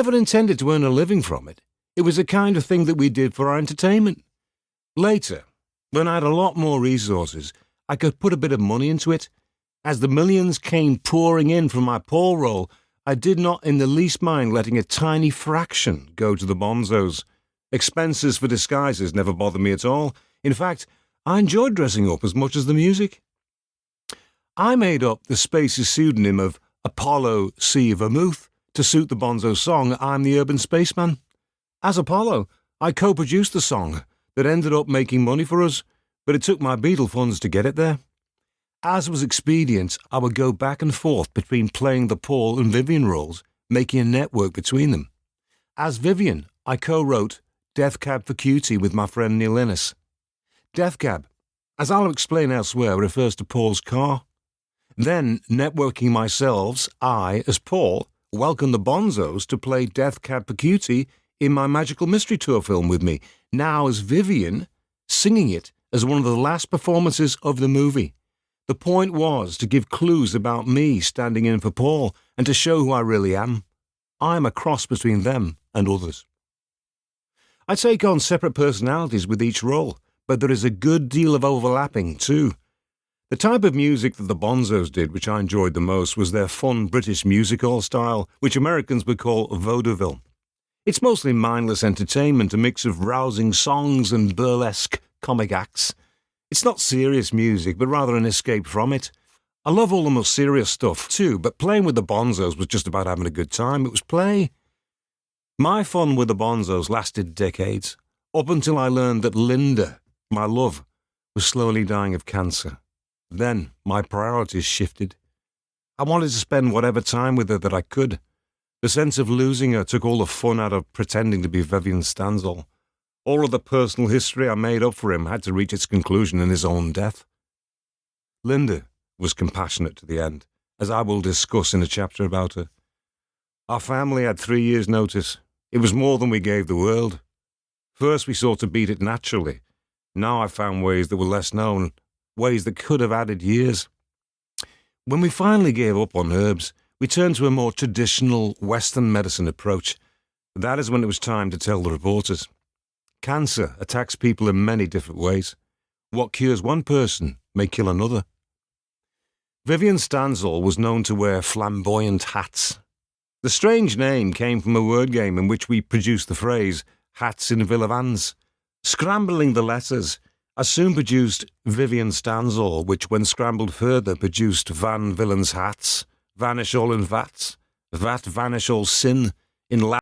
Never intended to earn a living from it. It was the kind of thing that we did for our entertainment. Later, when I had a lot more resources, I could put a bit of money into it. As the millions came pouring in from my Paul role, I did not in the least mind letting a tiny fraction go to the bonzos. Expenses for disguises never bothered me at all. In fact, I enjoyed dressing up as much as the music. I made up the Space's pseudonym of Apollo C. Vermouth to suit the bonzo song I'm the Urban Spaceman. As Apollo, I co-produced the song that ended up making money for us, but it took my Beatle funds to get it there. As was expedient, I would go back and forth between playing the Paul and Vivian roles, making a network between them. As Vivian, I co-wrote Death Cab for Cutie with my friend Neil Innes. Death Cab, as I'll explain elsewhere, refers to Paul's car. Then, networking myself, I, as Paul, welcomed the bonzos to play Death Cab for Cutie in my Magical Mystery Tour film with me, now as Vivian, singing it as one of the last performances of the movie. The point was to give clues about me standing in for Paul and to show who I really am. I am a cross between them and others. I take on separate personalities with each role, but there is a good deal of overlapping too. The type of music that the bonzos did, which I enjoyed the most, was their fun British music hall style, which Americans would call vaudeville. It's mostly mindless entertainment, a mix of rousing songs and burlesque comic acts. It's not serious music, but rather an escape from it. I love all the more serious stuff too, but playing with the bonzos was just about having a good time. It was play. My fun with the bonzos lasted decades, up until I learned that Linda, my love, was slowly dying of cancer. Then my priorities shifted. I wanted to spend whatever time with her that I could. The sense of losing her took all the fun out of pretending to be Vivian Stanzel. All of the personal history I made up for him had to reach its conclusion in his own death. Linda was compassionate to the end, as I will discuss in a chapter about her. Our family had 3 years' notice. It was more than we gave the world. First we sought to beat it naturally. Now I found ways that were less known, ways that could have added years. When we finally gave up on herbs, we turned to a more traditional Western medicine approach. That is when it was time to tell the reporters. Cancer attacks people in many different ways. What cures one person may kill another. Vivian Stanzel was known to wear flamboyant hats. The strange name came from a word game in which we produced the phrase, hats in Villa Vans. Scrambling the letters, I soon produced Vivian Stanzel, which when scrambled further produced Van Villain's hats, vanish all in vats, vat vanish all sin, in